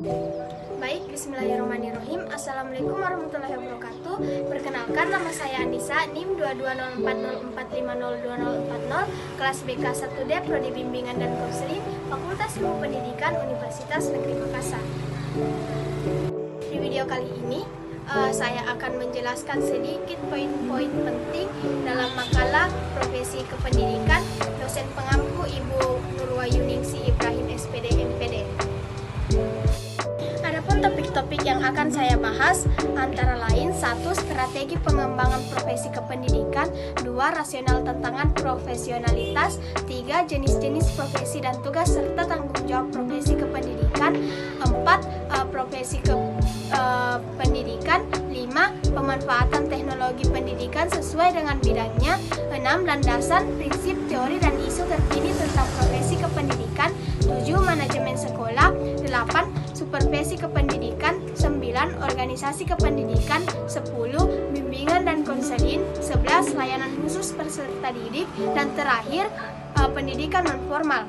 Baik, bismillahirrahmanirrahim. Assalamualaikum warahmatullahi wabarakatuh. Perkenalkan, nama saya Anissa, NIM 2204045020040, kelas BK 1D, Prodi Bimbingan dan Konseling, Fakultas Ilmu Pendidikan, Universitas Negeri Makassar. Di video kali ini, saya akan menjelaskan sedikit poin-poin penting dalam makalah Profesi Kependidikan dosen pengampu Ibu Nurwayuningsi Ibrahim SPD MPD. Adapun topik-topik yang akan saya bahas antara lain: 1. Strategi pengembangan profesi kependidikan, 2. Rasional tantangan profesionalitas, 3. Jenis-jenis profesi dan tugas serta tanggung jawab profesi kependidikan, 4. Profesi pendidikan, 5. Pemanfaatan teknologi pendidikan sesuai dengan bidangnya, 6. Landasan, prinsip, teori, dan isu terkini tentang profesi kependidikan, 7. Manajemen sekolah, 8. Supervisi kependidikan, 9. Organisasi kependidikan, 10. Bimbingan dan konseling, 11. Layanan khusus peserta didik, dan terakhir pendidikan non-formal.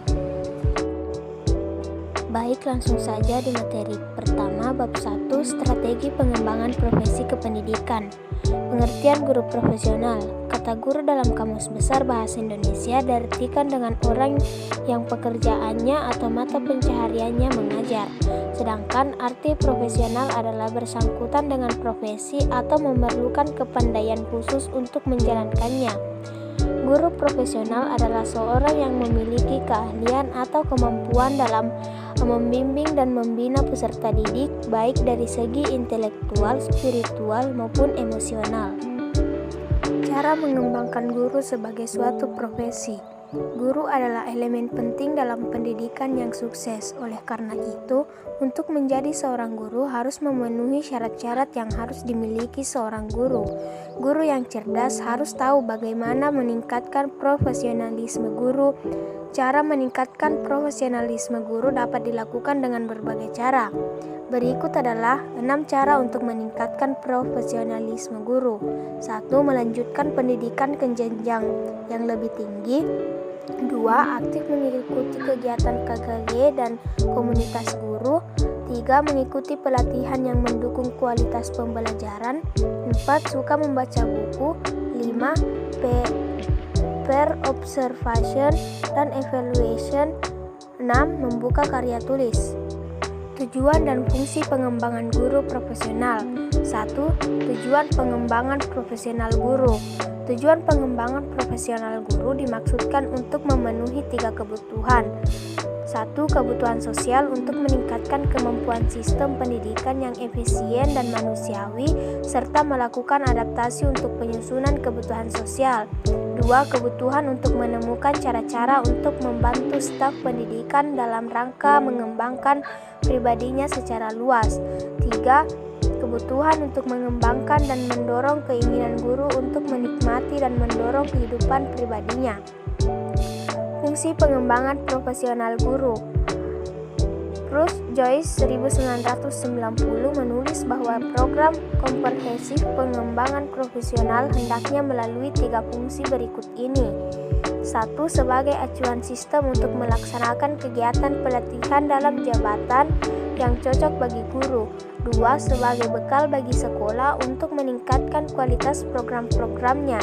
Baik, langsung saja di materi pertama, bab 1, strategi pengembangan profesi kependidikan. Pengertian guru profesional. Kata guru dalam Kamus Besar Bahasa Indonesia diartikan dengan orang yang pekerjaannya atau mata pencahariannya mengajar. Sedangkan arti profesional adalah bersangkutan dengan profesi atau memerlukan kepandaian khusus untuk menjalankannya. Guru profesional adalah seorang yang memiliki keahlian atau kemampuan dalam membimbing dan membina peserta didik, baik dari segi intelektual, spiritual, maupun emosional. Cara mengembangkan guru sebagai suatu profesi. Guru adalah elemen penting dalam pendidikan yang sukses. Oleh karena itu, untuk menjadi seorang guru harus memenuhi syarat-syarat yang harus dimiliki seorang guru. Guru yang cerdas harus tahu bagaimana meningkatkan profesionalisme guru. Cara meningkatkan profesionalisme guru dapat dilakukan dengan berbagai cara. Berikut adalah 6 cara untuk meningkatkan profesionalisme guru. 1. Melanjutkan pendidikan ke jenjang yang lebih tinggi. 2. Aktif mengikuti kegiatan KKG dan komunitas guru. 3. Mengikuti pelatihan yang mendukung kualitas pembelajaran. 4. Suka membaca buku. 5. Peer observation dan evaluation. 6. Membuka karya tulis. Tujuan dan fungsi pengembangan guru profesional. 1. Tujuan pengembangan profesional guru. Tujuan pengembangan profesional guru dimaksudkan untuk memenuhi 3 kebutuhan. 1. Kebutuhan sosial untuk meningkatkan kemampuan sistem pendidikan yang efisien dan manusiawi, serta melakukan adaptasi untuk penyusunan kebutuhan sosial. 2. Kebutuhan untuk menemukan cara-cara untuk membantu staf pendidikan dalam rangka mengembangkan pribadinya secara luas. 3. Kebutuhan untuk mengembangkan dan mendorong keinginan guru untuk menikmati dan mendorong kehidupan pribadinya. Fungsi pengembangan profesional guru. Bruce Joyce 1990 menulis bahwa program komprehensif pengembangan profesional hendaknya melalui 3 fungsi berikut ini. 1. Sebagai acuan sistem untuk melaksanakan kegiatan pelatihan dalam jabatan yang cocok bagi guru. 2. Sebagai bekal bagi sekolah untuk meningkatkan kualitas program-programnya.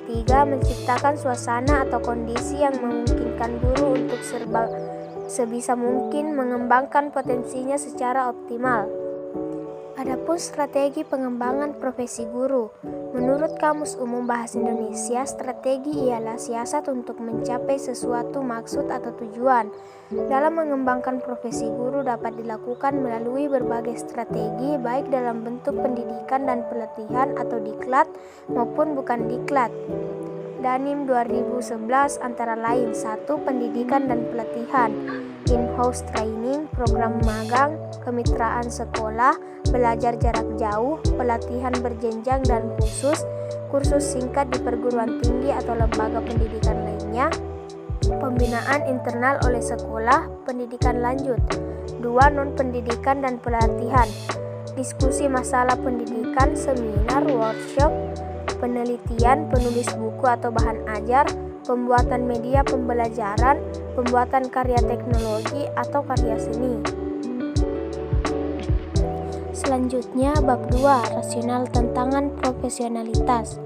3. Menciptakan suasana atau kondisi yang memungkinkan guru untuk sebisa mungkin mengembangkan potensinya secara optimal. Adapun strategi pengembangan profesi guru. Menurut Kamus Umum Bahasa Indonesia, strategi ialah siasat untuk mencapai sesuatu maksud atau tujuan. Dalam mengembangkan profesi guru dapat dilakukan melalui berbagai strategi, baik dalam bentuk pendidikan dan pelatihan atau diklat maupun bukan diklat. Danim 2011 antara lain: 1. Pendidikan dan pelatihan, in-house training, program magang, kemitraan sekolah, belajar jarak jauh, pelatihan berjenjang dan khusus, kursus singkat di perguruan tinggi atau lembaga pendidikan lainnya, pembinaan internal oleh sekolah, pendidikan lanjut. 2. Non-pendidikan dan pelatihan, diskusi masalah pendidikan, seminar, workshop, penelitian, penulis buku atau bahan ajar, pembuatan media pembelajaran, pembuatan karya teknologi atau karya seni. Selanjutnya, bab 2, rasional tantangan profesionalitas.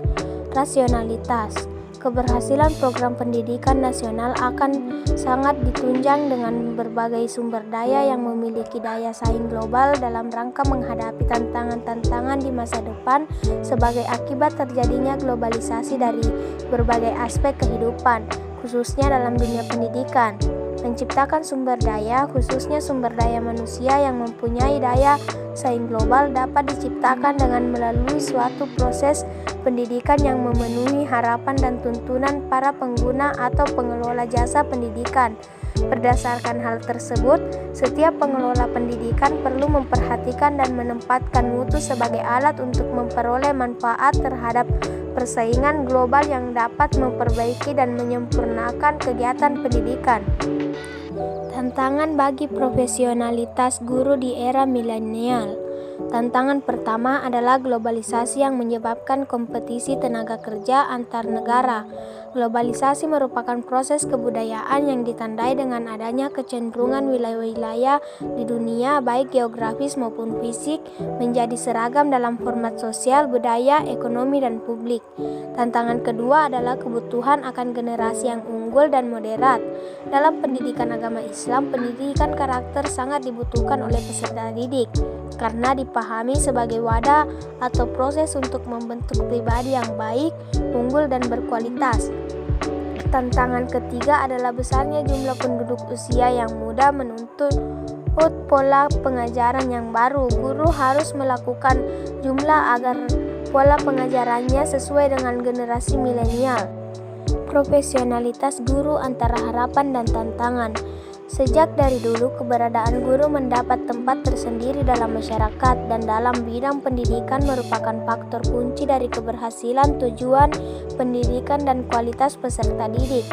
Rasionalitas. Keberhasilan program pendidikan nasional akan sangat ditunjang dengan berbagai sumber daya yang memiliki daya saing global dalam rangka menghadapi tantangan-tantangan di masa depan sebagai akibat terjadinya globalisasi dari berbagai aspek kehidupan, khususnya dalam dunia pendidikan. Menciptakan sumber daya, khususnya sumber daya manusia yang mempunyai daya saing global dapat diciptakan dengan melalui suatu proses pendidikan yang memenuhi harapan dan tuntunan para pengguna atau pengelola jasa pendidikan. Berdasarkan hal tersebut, setiap pengelola pendidikan perlu memperhatikan dan menempatkan mutu sebagai alat untuk memperoleh manfaat terhadap persaingan global yang dapat memperbaiki dan menyempurnakan kegiatan pendidikan. Tantangan bagi profesionalitas guru di era milenial. Tantangan pertama adalah globalisasi yang menyebabkan kompetisi tenaga kerja antar negara. Globalisasi merupakan proses kebudayaan yang ditandai dengan adanya kecenderungan wilayah-wilayah di dunia baik geografis maupun fisik menjadi seragam dalam format sosial, budaya, ekonomi, dan publik. Tantangan kedua adalah kebutuhan akan generasi yang unggul dan moderat. Dalam pendidikan agama Islam, pendidikan karakter sangat dibutuhkan oleh peserta didik karena dipahami sebagai wadah atau proses untuk membentuk pribadi yang baik, unggul, dan berkualitas. Tantangan ketiga adalah besarnya jumlah penduduk usia yang muda menuntut pola pengajaran yang baru. Guru harus melakukan jumlah agar pola pengajarannya sesuai dengan generasi milenial. Profesionalitas guru antara harapan dan tantangan. Sejak dari dulu, keberadaan guru mendapat tempat tersendiri dalam masyarakat dan dalam bidang pendidikan merupakan faktor kunci dari keberhasilan tujuan pendidikan dan kualitas peserta didik.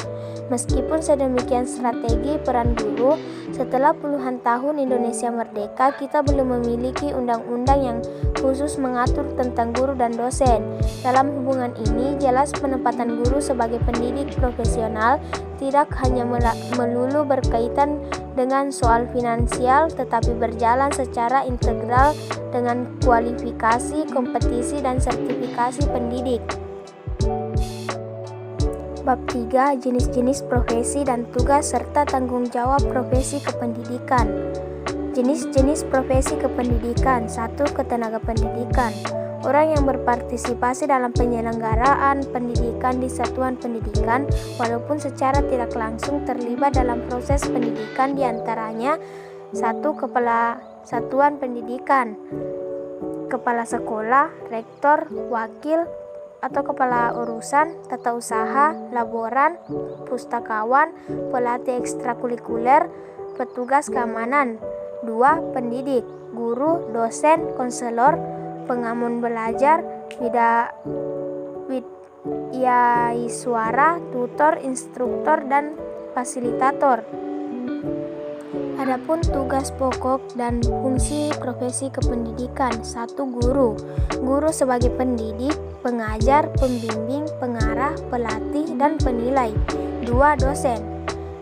Meskipun sedemikian strategi peran guru, setelah puluhan tahun Indonesia merdeka, kita belum memiliki undang-undang yang khusus mengatur tentang guru dan dosen. Dalam hubungan ini, jelas penempatan guru sebagai pendidik profesional tidak hanya melulu berkaitan dengan soal finansial, tetapi berjalan secara integral dengan kualifikasi, kompetisi, dan sertifikasi pendidik. Bab 3, jenis-jenis profesi dan tugas serta tanggung jawab profesi kependidikan. Jenis-jenis profesi kependidikan. 1. Ketenaga pendidikan. Orang yang berpartisipasi dalam penyelenggaraan pendidikan di satuan pendidikan, walaupun secara tidak langsung terlibat dalam proses pendidikan, diantaranya 1. Kepala satuan pendidikan, kepala sekolah, rektor, wakil, atau kepala urusan, tata usaha, laboran, pustakawan, pelatih ekstrakurikuler, petugas keamanan. 2. Pendidik, guru, dosen, konselor, pengamun belajar, widyaswara, tutor, instruktur, dan fasilitator. Adapun tugas pokok dan fungsi profesi kependidikan. 1. Guru. Guru sebagai pendidik, pengajar, pembimbing, pengarah, pelatih, dan penilai. 2. Dosen.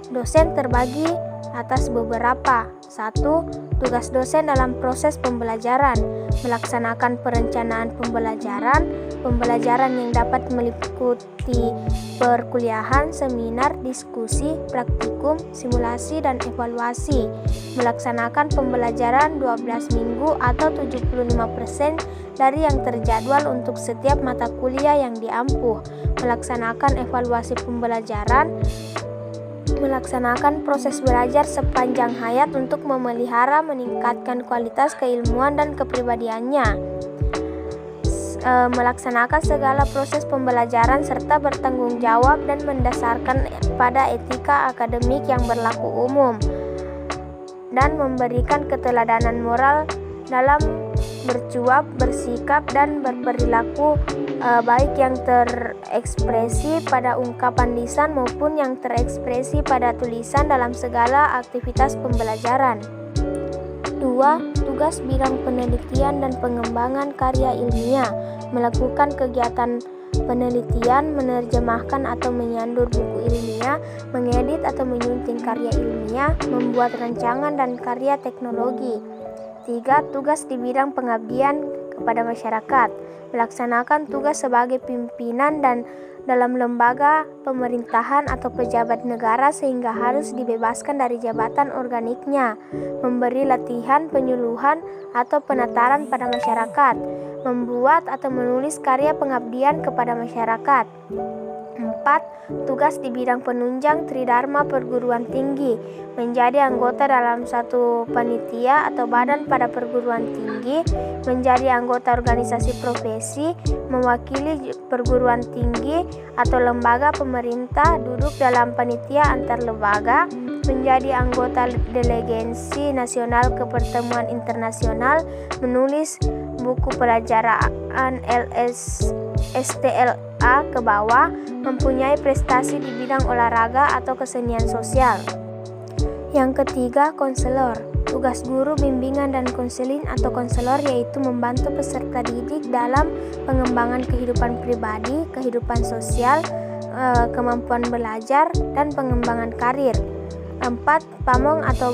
Dosen terbagi atas beberapa. 1. Tugas dosen dalam proses pembelajaran. Melaksanakan perencanaan pembelajaran yang dapat meliputi perkuliahan, seminar, diskusi, praktikum, simulasi, dan evaluasi. Melaksanakan pembelajaran 12 minggu atau 75% dari yang terjadwal untuk setiap mata kuliah yang diampuh. Melaksanakan evaluasi pembelajaran. Melaksanakan proses belajar sepanjang hayat untuk memelihara, meningkatkan kualitas keilmuan dan kepribadiannya. Melaksanakan segala proses pembelajaran serta bertanggung jawab dan mendasarkan pada etika akademik yang berlaku umum, dan memberikan keteladanan moral dalam bercuap, bersikap, dan berperilaku baik yang terekspresi pada ungkapan lisan maupun yang terekspresi pada tulisan dalam segala aktivitas pembelajaran. 2. Tugas bidang penelitian dan pengembangan karya ilmiah. Melakukan kegiatan penelitian, menerjemahkan atau menyandur buku ilmiah, mengedit atau menyunting karya ilmiah, membuat rancangan dan karya teknologi. ketiga, tugas di bidang pengabdian kepada masyarakat, melaksanakan tugas sebagai pimpinan dan dalam lembaga pemerintahan atau pejabat negara sehingga harus dibebaskan dari jabatan organiknya, memberi latihan, penyuluhan, atau penataran pada masyarakat, membuat atau menulis karya pengabdian kepada masyarakat. 4. Tugas di bidang penunjang Tridharma perguruan tinggi, menjadi anggota dalam satu panitia atau badan pada perguruan tinggi, menjadi anggota organisasi profesi, mewakili perguruan tinggi atau lembaga pemerintah, duduk dalam panitia antar lembaga, menjadi anggota delegasi nasional ke pertemuan internasional, menulis buku pelajaran STLA ke bawah, mempunyai prestasi di bidang olahraga atau kesenian sosial. Yang ketiga, konselor. Tugas guru bimbingan dan konseling atau konselor yaitu membantu peserta didik dalam pengembangan kehidupan pribadi, kehidupan sosial, kemampuan belajar, dan pengembangan karir. 4. Pamong atau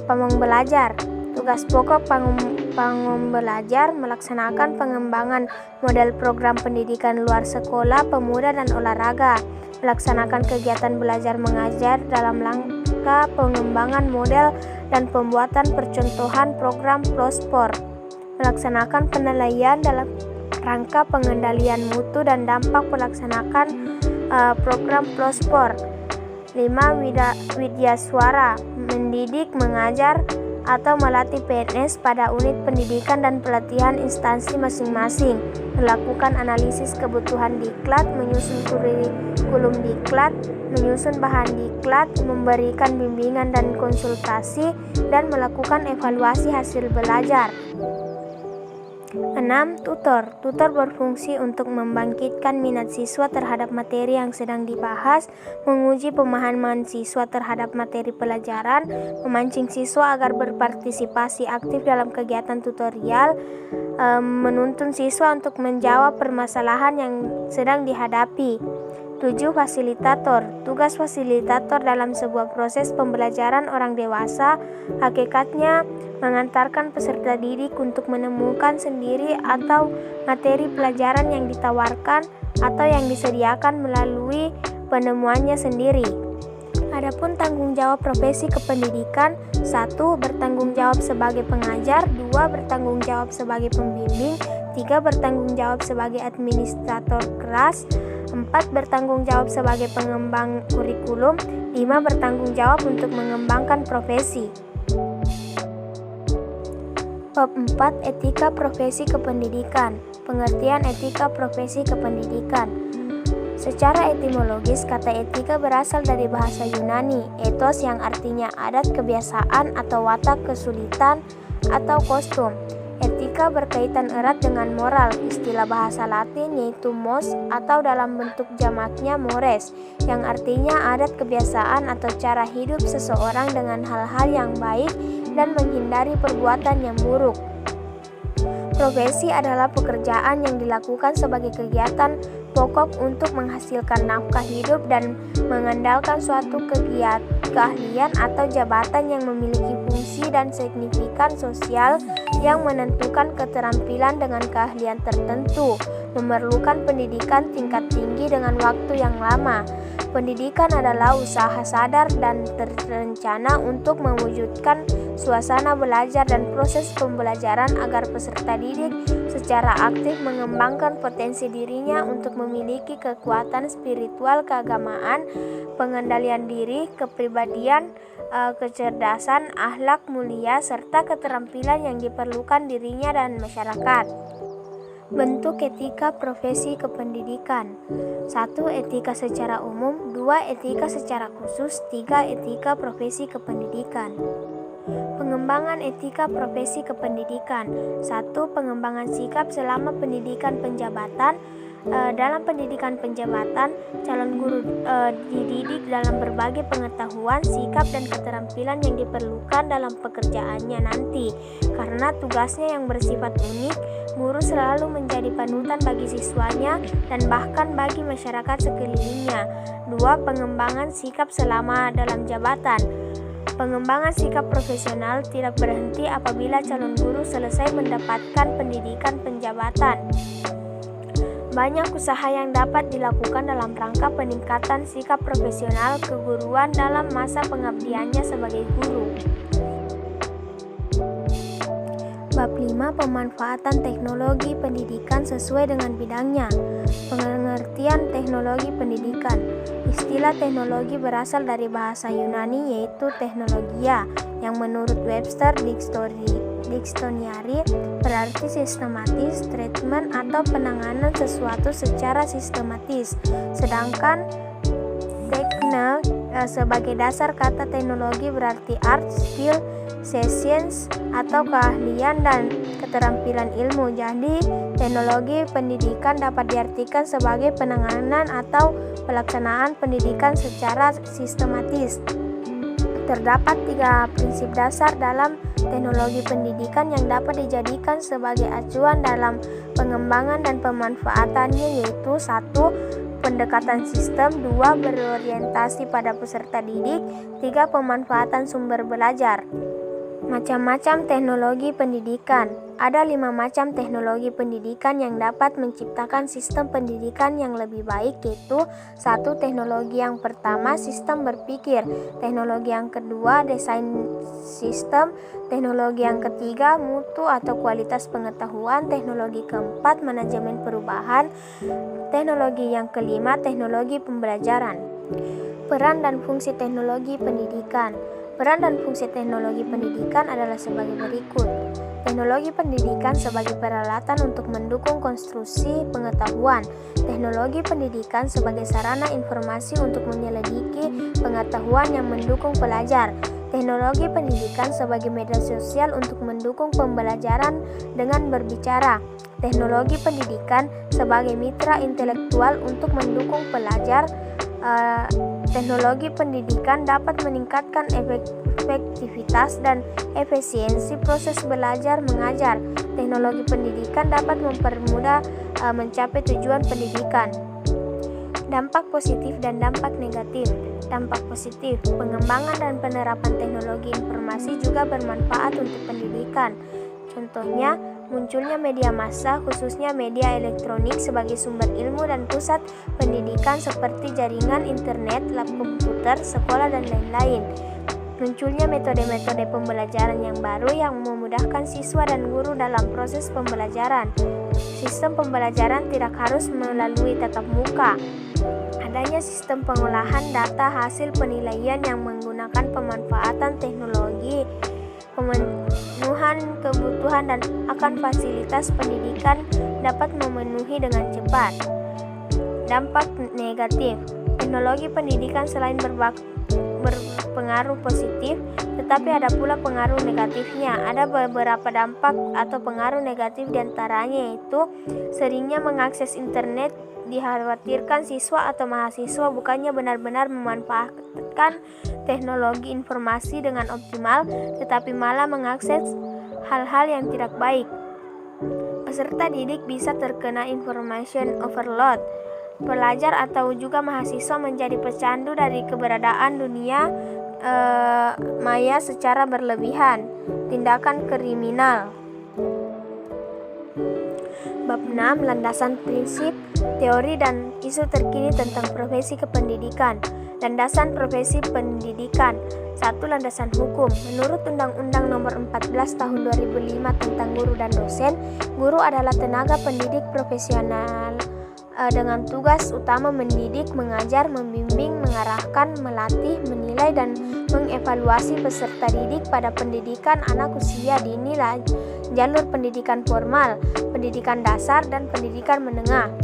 pamong belajar. Tugas pokok pamong belajar melaksanakan pengembangan model program pendidikan luar sekolah, pemuda, dan olahraga, melaksanakan kegiatan belajar mengajar dalam rangka pengembangan model dan pembuatan percontohan program Plospor, melaksanakan penilaian dalam rangka pengendalian mutu dan dampak melaksanakan program Plospor. 5. Widyaswara, mendidik, mengajar, atau melatih PNS pada unit pendidikan dan pelatihan instansi masing-masing, melakukan analisis kebutuhan diklat, menyusun kurikulum diklat, menyusun bahan diklat, memberikan bimbingan dan konsultasi, dan melakukan evaluasi hasil belajar. 6. Tutor. Tutor berfungsi untuk membangkitkan minat siswa terhadap materi yang sedang dibahas, menguji pemahaman siswa terhadap materi pelajaran, memancing siswa agar berpartisipasi aktif dalam kegiatan tutorial, menuntun siswa untuk menjawab permasalahan yang sedang dihadapi. 7. Fasilitator. Tugas fasilitator dalam sebuah proses pembelajaran orang dewasa, hakikatnya mengantarkan peserta didik untuk menemukan sendiri atau materi pelajaran yang ditawarkan atau yang disediakan melalui penemuannya sendiri. Adapun tanggung jawab profesi kependidikan: 1. Bertanggung jawab sebagai pengajar, 2. Bertanggung jawab sebagai pembimbing, 3. Bertanggung jawab sebagai administrator kelas, 4. Bertanggung jawab sebagai pengembang kurikulum, 5. Bertanggung jawab untuk mengembangkan profesi. Bab 4. Etika profesi kependidikan. Pengertian etika profesi kependidikan. Secara etimologis, kata etika berasal dari bahasa Yunani, ethos yang artinya adat, kebiasaan, atau watak, kesulitan, atau kostum. Etika berkaitan erat dengan moral, istilah bahasa Latin yaitu mos atau dalam bentuk jamaknya mores, yang artinya adat, kebiasaan, atau cara hidup seseorang dengan hal-hal yang baik dan menghindari perbuatan yang buruk. Profesi adalah pekerjaan yang dilakukan sebagai kegiatan pokok untuk menghasilkan nafkah hidup dan mengandalkan suatu keahlian atau jabatan yang memiliki fungsi dan signifikan sosial yang menentukan keterampilan dengan keahlian tertentu, memerlukan pendidikan tingkat tinggi dengan waktu yang lama. Pendidikan adalah usaha sadar dan terencana untuk mewujudkan suasana belajar dan proses pembelajaran agar peserta didik secara aktif mengembangkan potensi dirinya untuk memiliki kekuatan spiritual, keagamaan, pengendalian diri, kepribadian, kecerdasan, akhlak mulia, serta keterampilan yang diperlukan dirinya dan masyarakat. Bentuk etika profesi kependidikan: 1. Etika secara umum, 2. Etika secara khusus, 3. Etika profesi kependidikan. Pengembangan etika profesi kependidikan: 1. Pengembangan sikap selama pendidikan penjabatan. Dalam pendidikan penjabatan, calon guru dididik dalam berbagai pengetahuan, sikap, dan keterampilan yang diperlukan dalam pekerjaannya nanti. Karena tugasnya yang bersifat unik, guru selalu menjadi panutan bagi siswanya dan bahkan bagi masyarakat sekelilingnya. 2. Pengembangan sikap selama dalam jabatan. Pengembangan sikap profesional tidak berhenti apabila calon guru selesai mendapatkan pendidikan penjabatan. Banyak usaha yang dapat dilakukan dalam rangka peningkatan sikap profesional keguruan dalam masa pengabdiannya sebagai guru. Bab 5. Pemanfaatan teknologi pendidikan sesuai dengan bidangnya. Pengertian teknologi pendidikan. Istilah teknologi berasal dari bahasa Yunani yaitu teknologia, yang menurut Webster Dictionary berarti sistematis, treatment atau penanganan sesuatu secara sistematis. Sedangkan tekne sebagai dasar kata teknologi berarti art, skill, science atau keahlian dan keterampilan ilmu. Jadi, teknologi pendidikan dapat diartikan sebagai penanganan atau pelaksanaan pendidikan secara sistematis. Terdapat 3 prinsip dasar dalam teknologi pendidikan yang dapat dijadikan sebagai acuan dalam pengembangan dan pemanfaatannya, yaitu 1. Pendekatan sistem, 2. Berorientasi pada peserta didik, 3. Pemanfaatan sumber belajar. Macam-macam teknologi pendidikan. Ada 5 macam teknologi pendidikan yang dapat menciptakan sistem pendidikan yang lebih baik, yaitu 1. Teknologi yang pertama, sistem berpikir. Teknologi yang kedua, desain sistem. Teknologi yang ketiga, mutu atau kualitas pengetahuan. Teknologi keempat, manajemen perubahan. Teknologi yang kelima, teknologi pembelajaran. Peran dan fungsi teknologi pendidikan. Peran dan fungsi teknologi pendidikan adalah sebagai berikut. Teknologi pendidikan sebagai peralatan untuk mendukung konstruksi pengetahuan. Teknologi pendidikan sebagai sarana informasi untuk menyelidiki pengetahuan yang mendukung pelajar. Teknologi pendidikan sebagai media sosial untuk mendukung pembelajaran dengan berbicara. Teknologi pendidikan sebagai mitra intelektual untuk mendukung pelajar. Teknologi pendidikan dapat meningkatkan efektivitas dan efisiensi proses belajar mengajar. Teknologi pendidikan dapat mempermudah mencapai tujuan pendidikan. Dampak positif dan dampak negatif. Dampak positif, pengembangan dan penerapan teknologi informasi juga bermanfaat untuk pendidikan. Contohnya, munculnya media massa, khususnya media elektronik sebagai sumber ilmu dan pusat pendidikan seperti jaringan internet, lab komputer, sekolah, dan lain-lain. Munculnya metode-metode pembelajaran yang baru yang memudahkan siswa dan guru dalam proses pembelajaran. Sistem pembelajaran tidak harus melalui tatap muka. Adanya sistem pengolahan data hasil penilaian yang menggunakan pemanfaatan teknologi, pemenuhan kebutuhan dan akan fasilitas pendidikan dapat memenuhi dengan cepat. Dampak negatif. Teknologi pendidikan selain berpengaruh positif, tetapi ada pula pengaruh negatifnya. Ada beberapa dampak atau pengaruh negatif diantaranya yaitu seringnya mengakses internet. Dikhawatirkan siswa atau mahasiswa bukannya benar-benar memanfaatkan teknologi informasi dengan optimal, tetapi malah mengakses hal-hal yang tidak baik. Peserta didik bisa terkena information overload. Pelajar atau juga mahasiswa menjadi pecandu dari keberadaan dunia maya secara berlebihan. Tindakan kriminal. Bab 6. Landasan prinsip, teori, dan isu terkini tentang profesi kependidikan. Landasan profesi pendidikan. 1. Landasan hukum. Menurut Undang-Undang Nomor 14 Tahun 2005 tentang guru dan dosen, guru adalah tenaga pendidik profesional dengan tugas utama mendidik, mengajar, membimbing, mengarahkan, melatih, menilai, dan mengevaluasi peserta didik pada pendidikan anak usia dini, jalur pendidikan formal, pendidikan dasar, dan pendidikan menengah.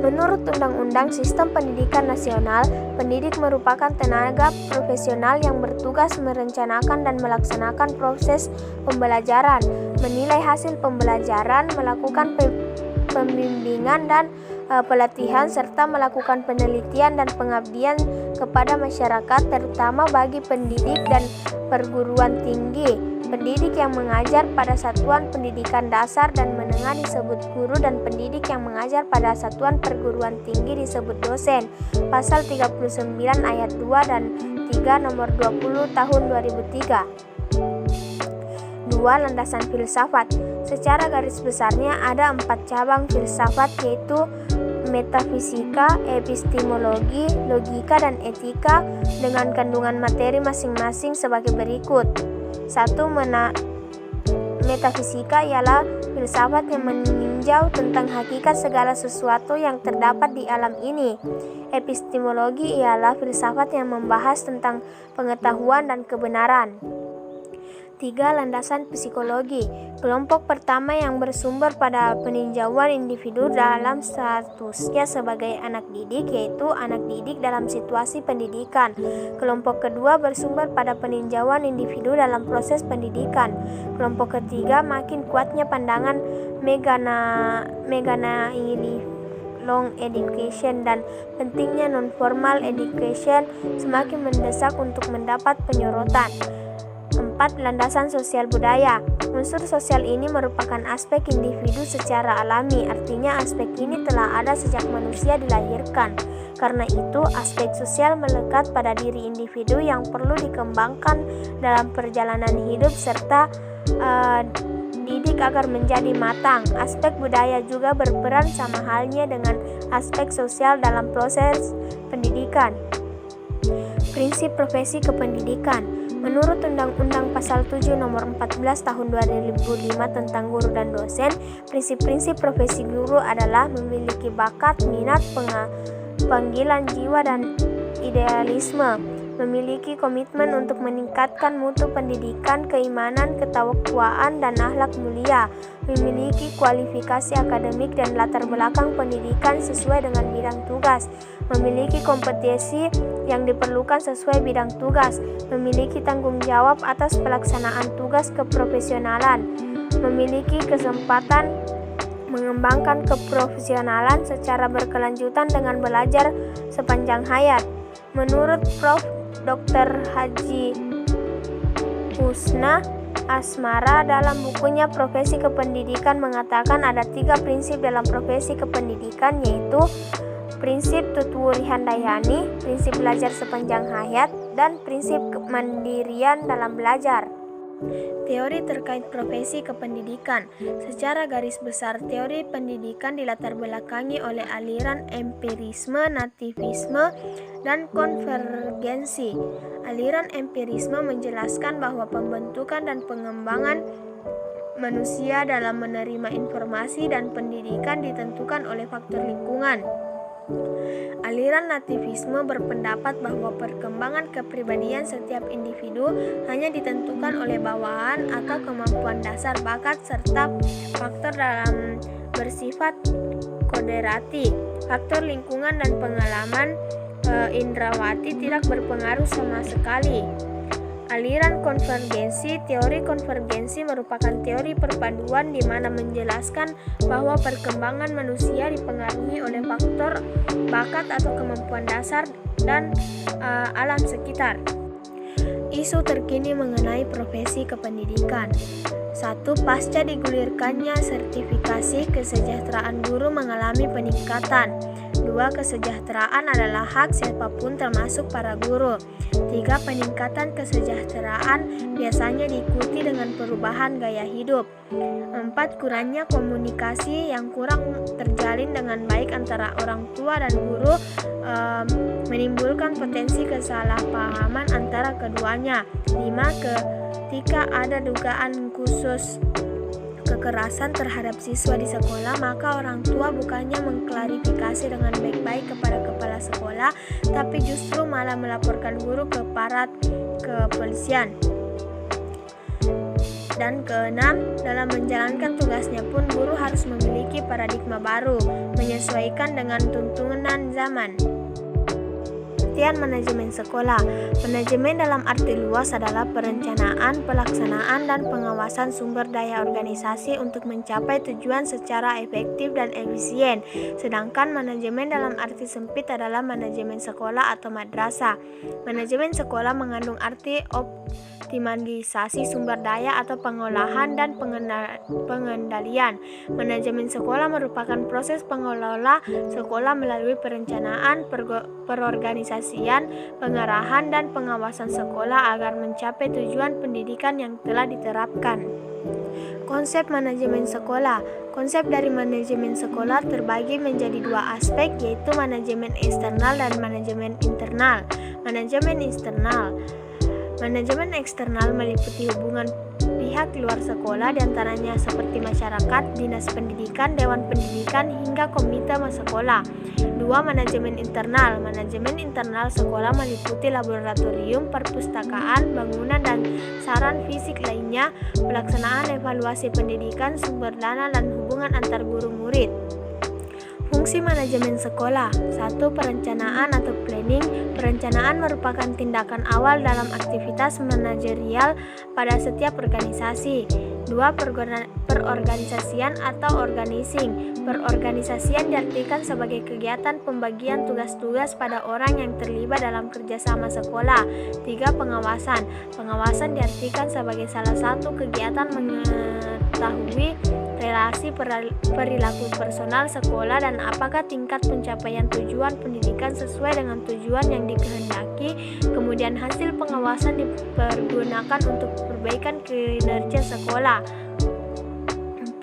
Menurut Undang-Undang Sistem Pendidikan Nasional, pendidik merupakan tenaga profesional yang bertugas merencanakan dan melaksanakan proses pembelajaran, menilai hasil pembelajaran, melakukan pembimbingan dan pelatihan, serta melakukan penelitian dan pengabdian kepada masyarakat, terutama bagi pendidik dan perguruan tinggi. Pendidik yang mengajar pada satuan pendidikan dasar dan menengah disebut guru, dan pendidik yang mengajar pada satuan perguruan tinggi disebut dosen. Pasal 39 ayat 2 dan 3 nomor 20 tahun 2003. 2. Landasan filsafat. Secara garis besarnya ada 4 cabang filsafat, yaitu metafisika, epistemologi, logika, dan etika, dengan kandungan materi masing-masing sebagai berikut. 1. Metafisika ialah filsafat yang meninjau tentang hakikat segala sesuatu yang terdapat di alam ini. Epistemologi ialah filsafat yang membahas tentang pengetahuan dan kebenaran. 3. Landasan psikologi. Kelompok pertama yang bersumber pada peninjauan individu dalam statusnya sebagai anak didik, yaitu anak didik dalam situasi pendidikan. Kelompok kedua bersumber pada peninjauan individu dalam proses pendidikan. Kelompok ketiga makin kuatnya pandangan long education dan pentingnya non-formal education semakin mendesak untuk mendapat penyorotan. 4. Landasan sosial budaya. Unsur sosial ini merupakan aspek individu secara alami, artinya aspek ini telah ada sejak manusia dilahirkan. Karena itu, aspek sosial melekat pada diri individu yang perlu dikembangkan dalam perjalanan hidup serta didik agar menjadi matang. Aspek budaya juga berperan sama halnya dengan aspek sosial dalam proses pendidikan. Prinsip profesi kependidikan. Menurut Undang-Undang Pasal 7 Nomor 14 Tahun 2005 tentang guru dan dosen, prinsip-prinsip profesi guru adalah memiliki bakat, minat, panggilan jiwa, dan idealisme, memiliki komitmen untuk meningkatkan mutu pendidikan, keimanan, ketakwaan, dan akhlak mulia, memiliki kualifikasi akademik dan latar belakang pendidikan sesuai dengan bidang tugas, memiliki kompetensi yang diperlukan sesuai bidang tugas, memiliki tanggung jawab atas pelaksanaan tugas keprofesionalan, memiliki kesempatan mengembangkan keprofesionalan secara berkelanjutan dengan belajar sepanjang hayat. Menurut Prof. Dr. Haji Husna Asmara dalam bukunya Profesi Kependidikan mengatakan ada 3 prinsip dalam profesi kependidikan, yaitu prinsip tutur handayani, prinsip belajar sepanjang hayat, dan prinsip kemandirian dalam belajar. Teori terkait profesi kependidikan. Secara garis besar, teori pendidikan dilatar belakangi oleh aliran empirisme, nativisme, dan konvergensi. Aliran empirisme menjelaskan bahwa pembentukan dan pengembangan manusia dalam menerima informasi dan pendidikan ditentukan oleh faktor lingkungan. Aliran nativisme berpendapat bahwa perkembangan kepribadian setiap individu hanya ditentukan oleh bawaan atau kemampuan dasar, bakat, serta faktor dalam bersifat koderati. Faktor lingkungan dan pengalaman indrawati tidak berpengaruh sama sekali. Aliran konvergensi. Teori konvergensi merupakan teori perpaduan di mana menjelaskan bahwa perkembangan manusia dipengaruhi oleh faktor bakat atau kemampuan dasar dan alam sekitar. Isu terkini mengenai profesi kependidikan. 1. Pasca digulirkannya sertifikasi, kesejahteraan guru mengalami peningkatan. 2. Kesejahteraan adalah hak siapapun termasuk para guru. 3. Peningkatan kesejahteraan biasanya diikuti dengan perubahan gaya hidup. 4. Kurangnya komunikasi yang kurang terjalin dengan baik antara orang tua dan guru menimbulkan potensi kesalahpahaman antara keduanya. 5. Ketika ada dugaan khusus kekerasan terhadap siswa di sekolah, maka orang tua bukannya mengklarifikasi dengan baik-baik kepada kepala sekolah, tapi justru malah melaporkan guru ke aparat kepolisian. Dan keenam, dalam menjalankan tugasnya pun guru harus memiliki paradigma baru, menyesuaikan dengan tuntunan zaman. Pengertian manajemen sekolah. Manajemen dalam arti luas adalah perencanaan, pelaksanaan, dan pengawasan sumber daya organisasi untuk mencapai tujuan secara efektif dan efisien. Sedangkan manajemen dalam arti sempit adalah manajemen sekolah atau madrasah. Manajemen sekolah mengandung arti optimalisasi sumber daya atau pengolahan dan pengendalian. Manajemen sekolah merupakan proses pengelola sekolah melalui perencanaan, perorganisasian, pengarahan, dan pengawasan sekolah agar mencapai tujuan pendidikan yang telah diterapkan. Konsep manajemen sekolah. Konsep dari manajemen sekolah terbagi menjadi dua aspek, yaitu manajemen eksternal dan manajemen internal. Manajemen eksternal meliputi hubungan pihak luar sekolah, diantaranya seperti masyarakat, dinas pendidikan, dewan pendidikan, hingga komite sekolah. 2. Manajemen internal. Manajemen internal sekolah meliputi laboratorium, perpustakaan, bangunan, dan saran fisik lainnya, pelaksanaan evaluasi pendidikan, sumber dana, dan hubungan antar guru murid. Fungsi manajemen sekolah. 1. Perencanaan atau planning. Perencanaan merupakan tindakan awal dalam aktivitas manajerial pada setiap organisasi. 2. Perorganisasian atau organizing. Perorganisasian diartikan sebagai kegiatan pembagian tugas-tugas pada orang yang terlibat dalam kerjasama sekolah. 3. Pengawasan. Pengawasan diartikan sebagai salah satu kegiatan mengetahui relasi perilaku personal sekolah dan apakah tingkat pencapaian tujuan pendidikan sesuai dengan tujuan yang dikehendaki. Kemudian hasil pengawasan dipergunakan untuk perbaikan kinerja sekolah.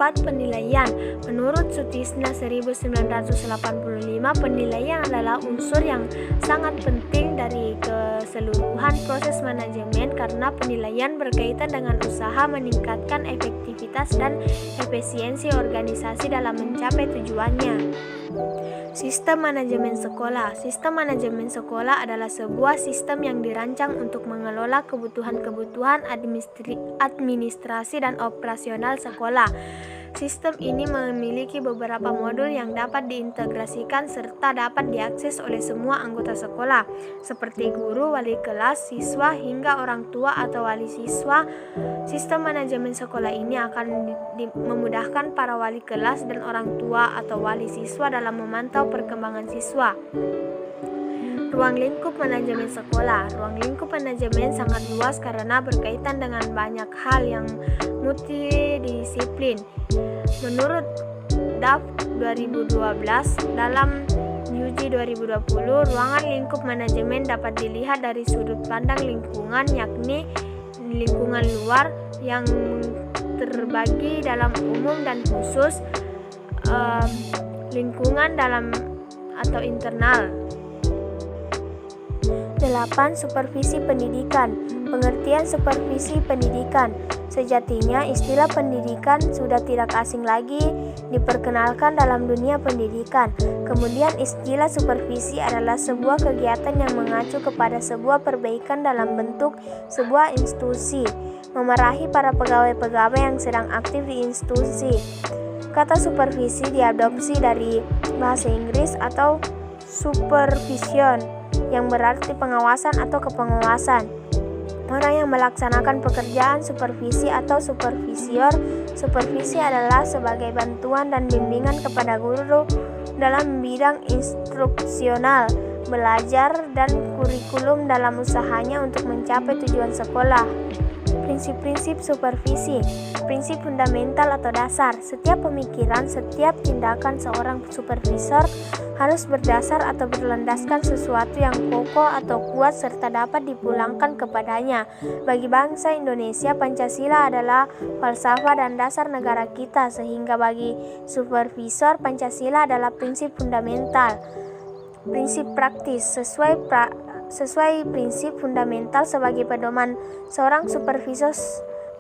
4. Penilaian. Menurut Sutisna 1985, penilaian adalah unsur yang sangat penting dari keseluruhan proses manajemen karena penilaian berkaitan dengan usaha meningkatkan efektivitas dan efisiensi organisasi dalam mencapai tujuannya. Sistem manajemen sekolah. Sistem manajemen sekolah adalah sebuah sistem yang dirancang untuk mengelola kebutuhan-kebutuhan administrasi dan operasional sekolah. Sistem ini memiliki beberapa modul yang dapat diintegrasikan serta dapat diakses oleh semua anggota sekolah, seperti guru, wali kelas, siswa, hingga orang tua atau wali siswa. Sistem manajemen sekolah ini akan memudahkan para wali kelas dan orang tua atau wali siswa dalam memantau perkembangan siswa. Ruang lingkup manajemen sekolah. Ruang lingkup manajemen sangat luas karena berkaitan dengan banyak hal yang multidisiplin. Menurut DAF 2012, dalam UJ 2020, ruangan lingkup manajemen dapat dilihat dari sudut pandang lingkungan, yakni lingkungan luar yang terbagi dalam umum dan khusus, lingkungan dalam atau internal. 8. Supervisi pendidikan. Pengertian supervisi pendidikan. Sejatinya istilah pendidikan sudah tidak asing lagi diperkenalkan dalam dunia pendidikan. Kemudian istilah supervisi adalah sebuah kegiatan yang mengacu kepada sebuah perbaikan dalam bentuk sebuah institusi, memarahi para pegawai-pegawai yang sedang aktif di institusi. Kata supervisi diadopsi dari bahasa Inggris atau supervision, yang berarti pengawasan atau kepengawasan. Orang yang melaksanakan pekerjaan supervisi atau supervisor. Supervisi adalah sebagai bantuan dan bimbingan kepada guru dalam bidang instruksional, belajar, dan kurikulum dalam usahanya untuk mencapai tujuan sekolah. Prinsip-prinsip supervisi. Prinsip fundamental atau dasar. Setiap pemikiran, setiap tindakan seorang supervisor harus berdasar atau berlandaskan sesuatu yang kokoh atau kuat serta dapat dipulangkan kepadanya. Bagi bangsa Indonesia, Pancasila adalah falsafah dan dasar negara kita, sehingga bagi supervisor, Pancasila adalah prinsip fundamental. Prinsip praktis. Sesuai prinsip fundamental sebagai pedoman seorang supervisor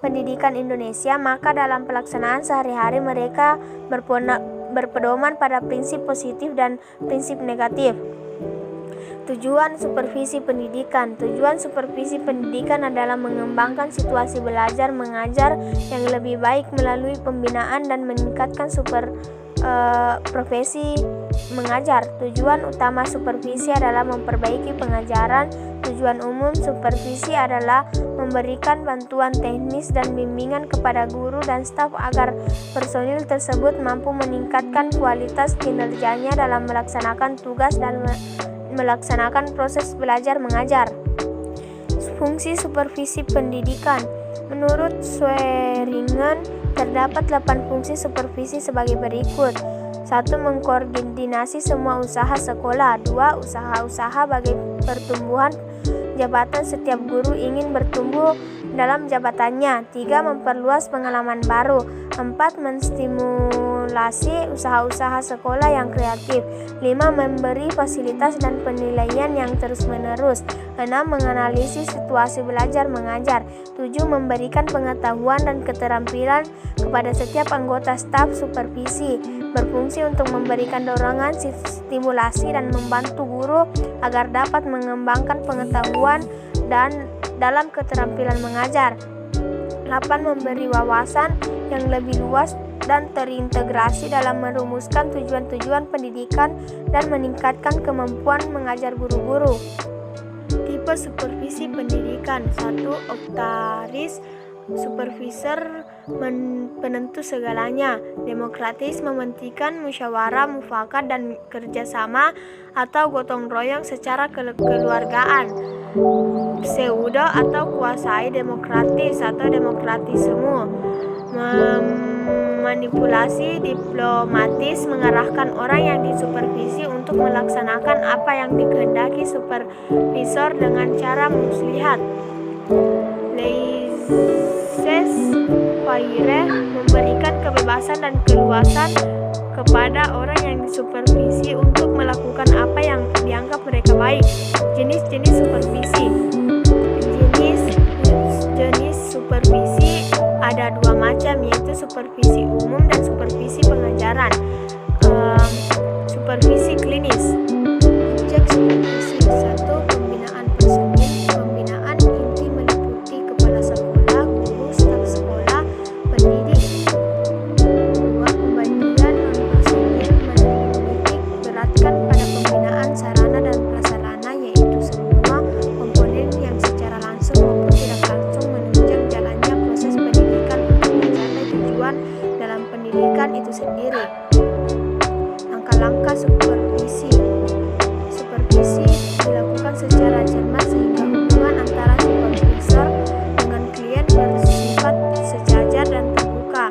pendidikan Indonesia, maka dalam pelaksanaan sehari-hari mereka berpedoman pada prinsip positif dan prinsip negatif. Tujuan supervisi pendidikan. Tujuan supervisi pendidikan adalah mengembangkan situasi belajar mengajar yang lebih baik melalui pembinaan dan meningkatkan profesi mengajar. Tujuan utama supervisi adalah memperbaiki pengajaran. Tujuan umum supervisi adalah memberikan bantuan teknis dan bimbingan kepada guru dan staf agar personil tersebut mampu meningkatkan kualitas kinerjanya dalam melaksanakan tugas dan melaksanakan proses belajar mengajar. Fungsi supervisi pendidikan. Menurut Swearingen, terdapat 8 fungsi supervisi sebagai berikut. 1. Mengkoordinasi semua usaha sekolah. 2. Usaha-usaha bagi pertumbuhan jabatan setiap guru ingin bertumbuh dalam jabatannya. 3. Memperluas pengalaman baru. 4. Menstimulasi usaha-usaha sekolah yang kreatif. 5. Memberi fasilitas dan penilaian yang terus-menerus. 6. Menganalisis situasi belajar mengajar. 7. Memberikan pengetahuan dan keterampilan kepada setiap anggota staf supervisi. Berfungsi untuk memberikan dorongan, stimulasi, dan membantu guru agar dapat mengembangkan pengetahuan dan dalam keterampilan mengajar. 8. Memberi wawasan yang lebih luas dan terintegrasi dalam merumuskan tujuan-tujuan pendidikan dan meningkatkan kemampuan mengajar guru-guru. Tipe supervisi pendidikan. 1. Otoritaris, supervisor penentu segalanya. Demokratis, mementingkan musyawarah, mufakat, dan kerjasama atau gotong royong secara kekeluargaan. Pseudo atau kuasai demokratis atau demokratisme, manipulasi diplomatis, mengarahkan orang yang disupervisi untuk melaksanakan apa yang dikehendaki supervisor dengan cara muslihat. Laissez-faire, memberikan kebebasan dan keluasan kepada orang yang disupervisi untuk melakukan apa yang dianggap mereka baik. Jenis-jenis supervisi. Jenis supervisi ada 2 macam, yaitu supervisi umum dan supervisi pengajaran. Supervisi klinis. Objek supervisi. 1. Pembinaan personil. Pembinaan inti meliputi kepala sekolah, guru, staf sekolah, pendidik. 2. Pembagian non-personil menitik beratkan pada pembinaan sarana dan prasarana, yaitu semua komponen yang secara langsung maupun tidak langsung menunjang jalannya proses pendidikan untuk mencapai tujuan dalam pendidikan itu sendiri. Langkah-langkah supervisi. Supervisi dilakukan secara cermat sehingga hubungan antara supervisor dengan klien bersifat sejajar dan terbuka.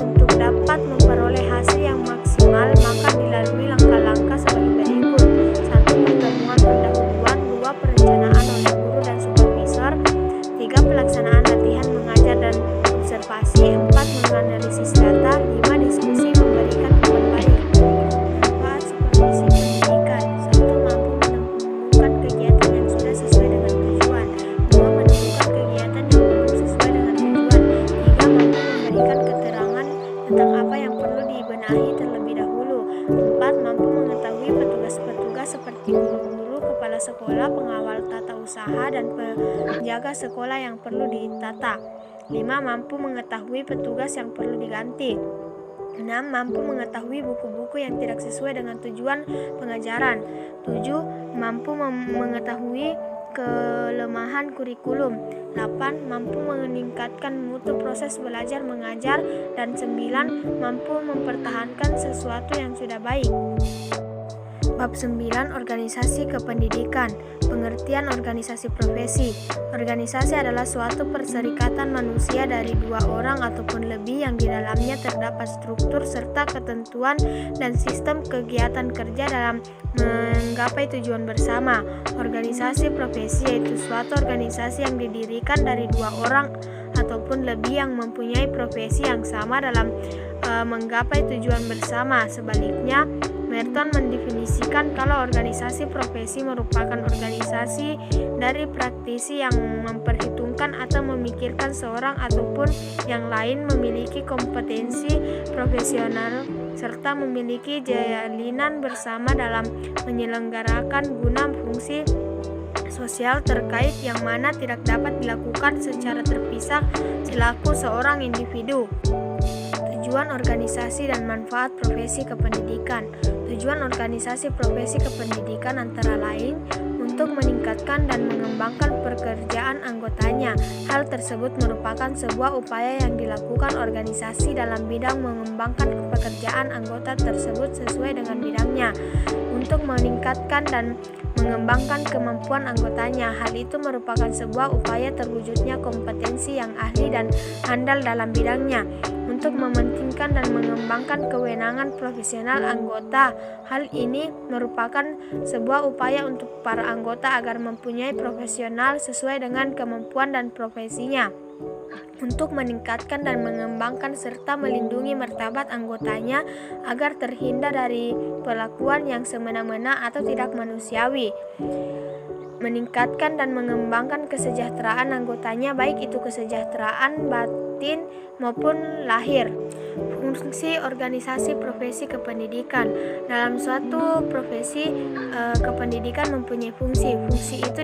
Untuk dapat memperoleh hasil yang maksimal, maka dilalui langkah-langkah sebagai berikut. 1. Pertemuan pendahuluan. 2. Perencanaan oleh guru dan supervisor. 3. Pelaksanaan latihan mengajar dan observasi. 4. Menganalisis data. 5. Diskusi memberikan umpan balik. 4. Supervisi pendidikan. 1. Mampu menemukan kegiatan yang sudah sesuai dengan tujuan. 2. Menemukan kegiatan yang belum sesuai dengan tujuan. 3. Mampu memberikan keterangan tentang apa yang perlu dibenahi terlebih dahulu. 4. Mampu mengetahui petugas-petugas seperti guru-guru, kepala sekolah, pengawal tata usaha, dan penjaga sekolah yang perlu ditata. 5. Mampu mengetahui petugas yang perlu diganti. 6. Mampu mengetahui buku-buku yang tidak sesuai dengan tujuan pengajaran. 7. Mampu mengetahui kelemahan kurikulum. 8. Mampu meningkatkan mutu proses belajar mengajar. Dan 9. Mampu mempertahankan sesuatu yang sudah baik. Bab 9. Organisasi kependidikan. Pengertian organisasi profesi. Organisasi adalah suatu perserikatan manusia dari 2 orang ataupun lebih yang di dalamnya terdapat struktur serta ketentuan dan sistem kegiatan kerja dalam menggapai tujuan bersama. Organisasi profesi yaitu suatu organisasi yang didirikan dari 2 orang ataupun lebih yang mempunyai profesi yang sama dalam menggapai tujuan bersama. Sebaliknya, Merton mendefinisikan kalau organisasi profesi merupakan organisasi dari praktisi yang memperhitungkan atau memikirkan seorang ataupun yang lain memiliki kompetensi profesional serta memiliki jalinan bersama dalam menyelenggarakan guna fungsi sosial terkait yang mana tidak dapat dilakukan secara terpisah selaku seorang individu. Tujuan organisasi dan manfaat profesi kependidikan. Tujuan organisasi profesi kependidikan antara lain untuk meningkatkan dan mengembangkan pekerjaan anggotanya. Hal tersebut merupakan sebuah upaya yang dilakukan organisasi dalam bidang mengembangkan pekerjaan anggota tersebut sesuai dengan bidangnya untuk meningkatkan dan mengembangkan kemampuan anggotanya. Hal itu merupakan sebuah upaya terwujudnya kompetensi yang ahli dan handal dalam bidangnya untuk mementingkan dan mengembangkan kewenangan profesional anggota. Hal ini merupakan sebuah upaya untuk para anggota agar mempunyai profesional sesuai dengan kemampuan dan profesinya untuk meningkatkan dan mengembangkan serta melindungi martabat anggotanya agar terhindar dari perlakuan yang semena-mena atau tidak manusiawi. Meningkatkan dan mengembangkan kesejahteraan anggotanya, baik itu kesejahteraan batin maupun lahir. Fungsi organisasi profesi kependidikan. Dalam suatu profesi kependidikan mempunyai fungsi. Fungsi itu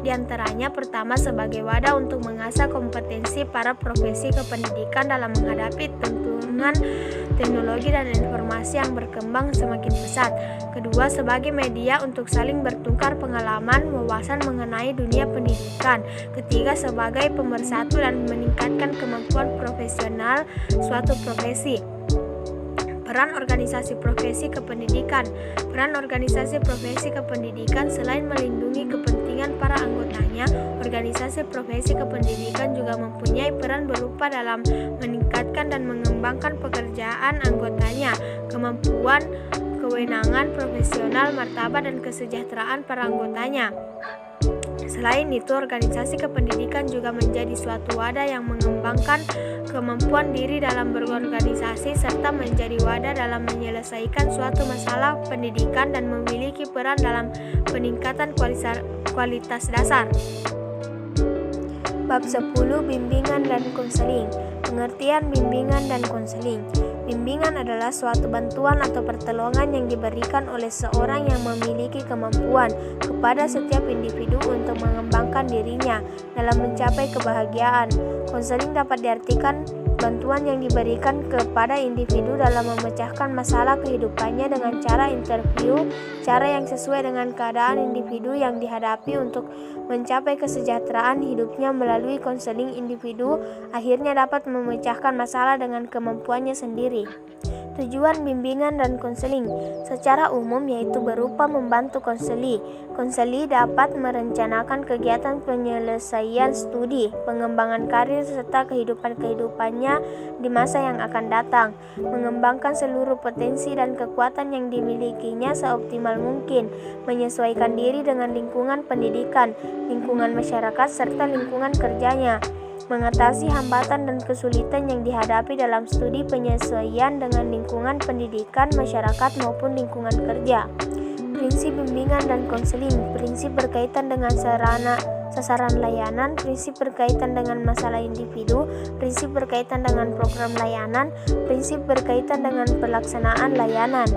diantaranya pertama sebagai wadah untuk mengasah kompetensi para profesi kependidikan dalam menghadapi tuntunan teknologi dan informasi yang berkembang semakin pesat. Kedua, sebagai media untuk saling bertukar pengalaman, wawasan mengenai dunia pendidikan. Ketiga, sebagai pemersatu dan meningkatkan kemampuan profesional suatu profesi. Peran organisasi profesi kependidikan. Peran organisasi profesi kependidikan selain melindungi kepentingan para anggotanya, organisasi profesi kependidikan juga mempunyai peran berupa dalam meningkatkan dan mengembangkan pekerjaan anggotanya, kemampuan, kewenangan profesional, martabat dan kesejahteraan para anggotanya. Selain itu, organisasi kependidikan juga menjadi suatu wadah yang mengembangkan kemampuan diri dalam berorganisasi serta menjadi wadah dalam menyelesaikan suatu masalah pendidikan dan memiliki peran dalam peningkatan kualitas dasar. Bab 10. Bimbingan dan konseling. Pengertian bimbingan dan konseling. Bimbingan adalah suatu bantuan atau pertolongan yang diberikan oleh seorang yang memiliki kemampuan kepada setiap individu untuk mengembangkan dirinya dalam mencapai kebahagiaan. Konseling dapat diartikan bantuan yang diberikan kepada individu dalam memecahkan masalah kehidupannya dengan cara interview, cara yang sesuai dengan keadaan individu yang dihadapi untuk mencapai kesejahteraan hidupnya. Melalui konseling, individu akhirnya dapat memecahkan masalah dengan kemampuannya sendiri. Tujuan bimbingan dan konseling secara umum yaitu berupa membantu konseli. Konseli dapat merencanakan kegiatan penyelesaian studi, pengembangan karir serta kehidupannya di masa yang akan datang, mengembangkan seluruh potensi dan kekuatan yang dimilikinya seoptimal mungkin, menyesuaikan diri dengan lingkungan pendidikan, lingkungan masyarakat serta lingkungan kerjanya, mengatasi hambatan dan kesulitan yang dihadapi dalam studi penyesuaian dengan lingkungan pendidikan, masyarakat maupun lingkungan kerja. Prinsip bimbingan dan konseling. Prinsip berkaitan dengan sasaran layanan, prinsip berkaitan dengan masalah individu, prinsip berkaitan dengan program layanan, prinsip berkaitan dengan pelaksanaan layanan.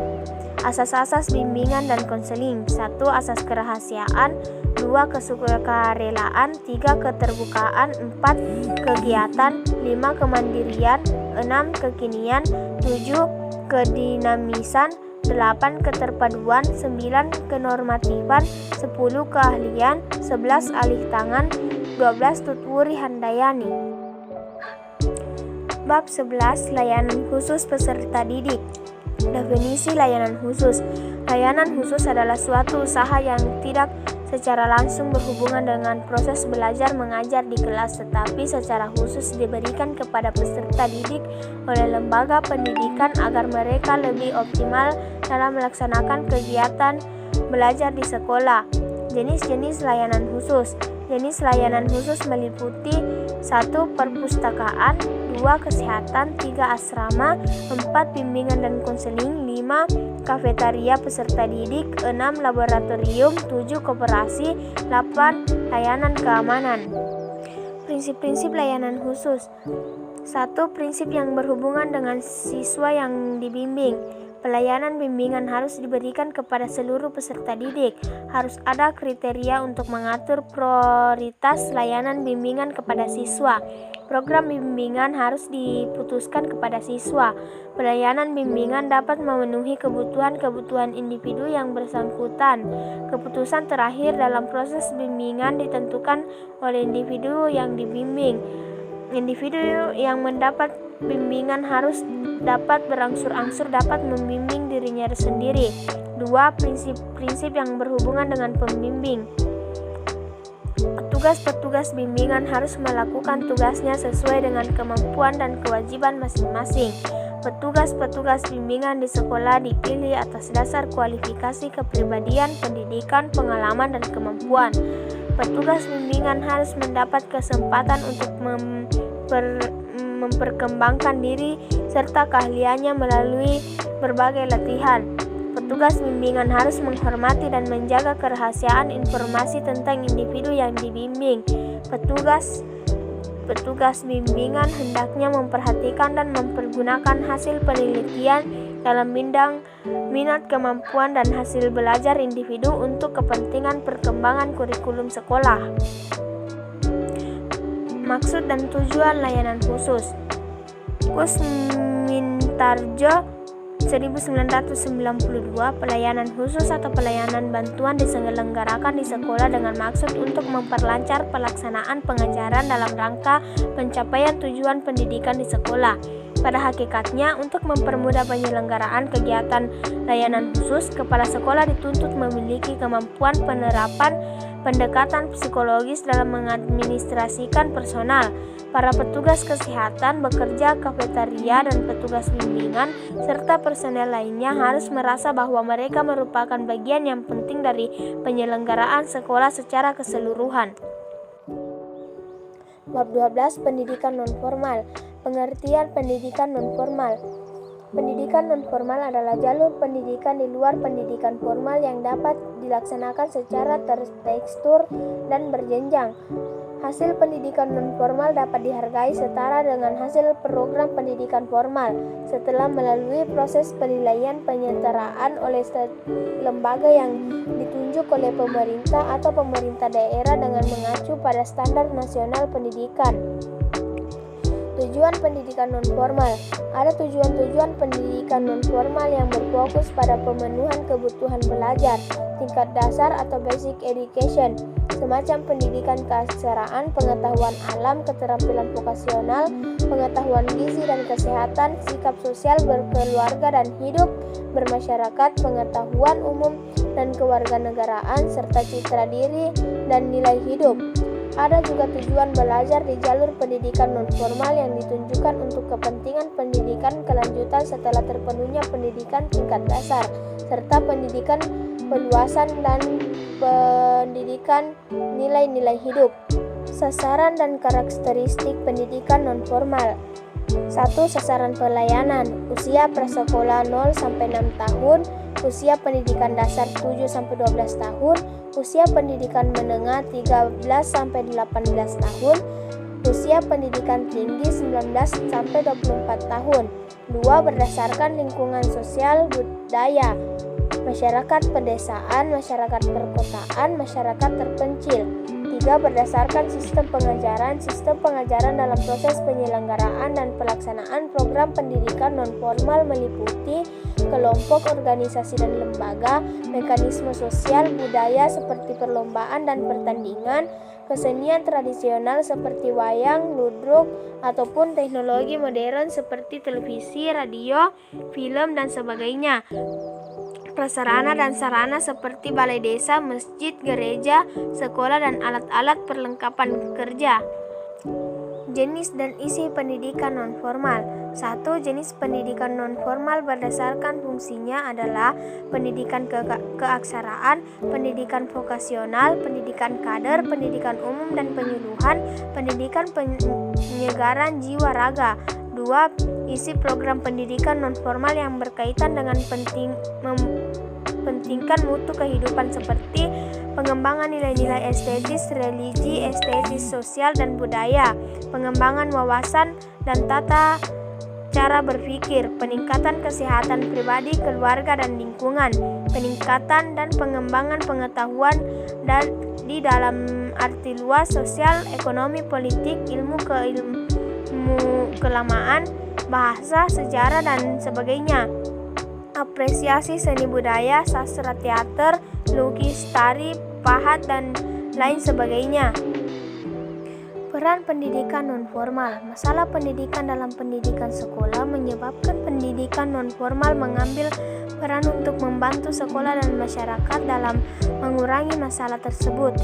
Asas-asas bimbingan dan konseling. 1. Asas kerahasiaan. 2. Kesukarelaan. 3. Keterbukaan. 4. Kegiatan. 5. Kemandirian. 6. Kekinian. 7. Kedinamisan. 8. Keterpaduan. 9. Kenormatifan. 10. Keahlian. 11. Alih tangan. 12. Tutwuri Handayani. Bab 11. Layanan khusus peserta didik. Definisi layanan khusus. Layanan khusus adalah suatu usaha yang tidak secara langsung berhubungan dengan proses belajar mengajar di kelas, tetapi secara khusus diberikan kepada peserta didik oleh lembaga pendidikan agar mereka lebih optimal dalam melaksanakan kegiatan belajar di sekolah. Jenis-jenis layanan khusus. Jenis layanan khusus meliputi 1. Perpustakaan, 2. Kesehatan, 3. Asrama, 4. Bimbingan dan konseling, 5. Kafetaria peserta didik, 6. Laboratorium, 7. Koperasi, 8. Layanan keamanan. Prinsip-prinsip layanan khusus. 1. Prinsip yang berhubungan dengan siswa yang dibimbing. Pelayanan bimbingan harus diberikan kepada seluruh peserta didik. Harus ada kriteria untuk mengatur prioritas layanan bimbingan kepada siswa. Program bimbingan harus diputuskan kepada siswa. Pelayanan bimbingan dapat memenuhi kebutuhan-kebutuhan individu yang bersangkutan. Keputusan terakhir dalam proses bimbingan ditentukan oleh individu yang dibimbing. Individu yang mendapat bimbingan harus dapat berangsur-angsur dapat membimbing dirinya sendiri. 2. Prinsip-prinsip yang berhubungan dengan pembimbing. Petugas-petugas bimbingan harus melakukan tugasnya sesuai dengan kemampuan dan kewajiban masing-masing. Petugas-petugas bimbingan di sekolah dipilih atas dasar kualifikasi kepribadian, pendidikan, pengalaman, dan kemampuan. Petugas bimbingan harus mendapat kesempatan untuk memperkembangkan diri serta keahliannya melalui berbagai latihan. Petugas bimbingan harus menghormati dan menjaga kerahasiaan informasi tentang individu yang dibimbing. Petugas bimbingan hendaknya memperhatikan dan mempergunakan hasil penelitian dalam bidang minat, kemampuan, dan hasil belajar individu untuk kepentingan perkembangan kurikulum sekolah. Maksud dan tujuan layanan khusus. Kusmintarjo 1992, pelayanan khusus atau pelayanan bantuan diselenggarakan di sekolah dengan maksud untuk memperlancar pelaksanaan pengajaran dalam rangka pencapaian tujuan pendidikan di sekolah. Pada hakikatnya, untuk mempermudah penyelenggaraan kegiatan layanan khusus, kepala sekolah dituntut memiliki kemampuan penerapan pendekatan psikologis dalam mengadministrasikan personal. Para petugas kesehatan, bekerja kafetaria, dan petugas bimbingan, serta personel lainnya harus merasa bahwa mereka merupakan bagian yang penting dari penyelenggaraan sekolah secara keseluruhan. Bab 12. Pendidikan nonformal. Pengertian pendidikan nonformal. Pendidikan nonformal adalah jalur pendidikan di luar pendidikan formal yang dapat dilaksanakan secara terstruktur dan berjenjang. Hasil pendidikan nonformal dapat dihargai setara dengan hasil program pendidikan formal setelah melalui proses penilaian penyetaraan oleh lembaga yang ditunjuk oleh pemerintah atau pemerintah daerah dengan mengacu pada standar nasional pendidikan. Tujuan pendidikan nonformal. Ada tujuan-tujuan pendidikan nonformal yang berfokus pada pemenuhan kebutuhan belajar tingkat dasar atau basic education, semacam pendidikan keaksaraan, pengetahuan alam, keterampilan vokasional, pengetahuan gizi dan kesehatan, sikap sosial berkeluarga dan hidup bermasyarakat, pengetahuan umum dan kewarganegaraan, serta citra diri dan nilai hidup. Ada juga tujuan belajar di jalur pendidikan nonformal yang ditunjukkan untuk kepentingan pendidikan kelanjutan setelah terpenuhnya pendidikan tingkat dasar, serta pendidikan peluasan dan pendidikan nilai-nilai hidup. Sasaran dan karakteristik pendidikan nonformal. 1. Sasaran pelayanan. Usia prasekolah 0-6 tahun, usia pendidikan dasar 7-12 tahun, usia pendidikan menengah 13-18 tahun, usia pendidikan tinggi 19-24 tahun. 2. Berdasarkan lingkungan sosial budaya. Masyarakat pedesaan, masyarakat perkotaan, masyarakat terpencil. 3. Berdasarkan sistem pengajaran dalam proses penyelenggaraan dan pelaksanaan program pendidikan nonformal meliputi kelompok, organisasi dan lembaga, mekanisme sosial budaya seperti perlombaan dan pertandingan, kesenian tradisional seperti wayang, ludruk, ataupun teknologi modern seperti televisi, radio, film, dan sebagainya. Prasarana dan sarana seperti balai desa, masjid, gereja, sekolah, dan alat-alat perlengkapan kerja. Jenis dan isi pendidikan nonformal. 1. Jenis pendidikan nonformal berdasarkan fungsinya adalah pendidikan keaksaraan, pendidikan vokasional, pendidikan kader, pendidikan umum dan penyuluhan, pendidikan penyegaran jiwa raga. 2. Isi program pendidikan nonformal yang berkaitan dengan mempentingkan mutu kehidupan seperti pengembangan nilai-nilai estetis, religi, estetis sosial dan budaya, pengembangan wawasan dan tata cara berpikir, peningkatan kesehatan pribadi, keluarga, dan lingkungan, peningkatan dan pengembangan pengetahuan di dalam arti luas sosial, ekonomi, politik, ilmu keilmu-kelamaan, bahasa, sejarah, dan sebagainya. Apresiasi seni budaya, sastra, teater, lukis, tari, pahat, dan lain sebagainya. Peran pendidikan nonformal. Masalah pendidikan dalam pendidikan sekolah menyebabkan pendidikan nonformal mengambil peran untuk membantu sekolah dan masyarakat dalam mengurangi masalah tersebut.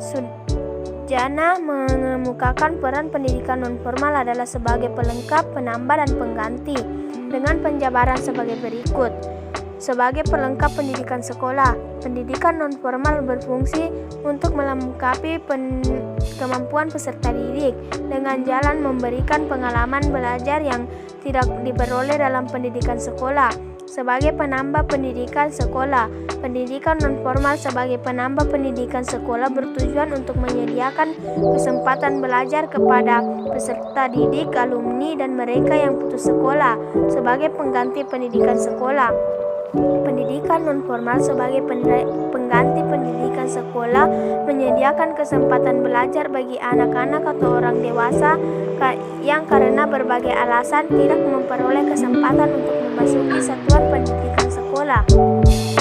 Sujana mengemukakan peran pendidikan nonformal adalah sebagai pelengkap, penambah, dan pengganti dengan penjabaran sebagai berikut. Sebagai pelengkap pendidikan sekolah, pendidikan nonformal berfungsi untuk melengkapi kemampuan peserta didik dengan jalan memberikan pengalaman belajar yang tidak diperoleh dalam pendidikan sekolah. Sebagai penambah pendidikan sekolah, pendidikan nonformal sebagai penambah pendidikan sekolah bertujuan untuk menyediakan kesempatan belajar kepada peserta didik, alumni, dan mereka yang putus sekolah. Sebagai pengganti pendidikan sekolah, pendidikan nonformal sebagai pengganti pendidikan sekolah menyediakan kesempatan belajar bagi anak-anak atau orang dewasa yang karena berbagai alasan tidak memperoleh kesempatan untuk memasuki satuan pendidikan sekolah.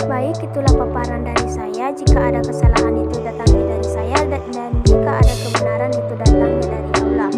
Baik, itulah paparan dari saya. Jika ada kesalahan itu datangnya dari saya, dan jika ada kebenaran itu datangnya dari Allah.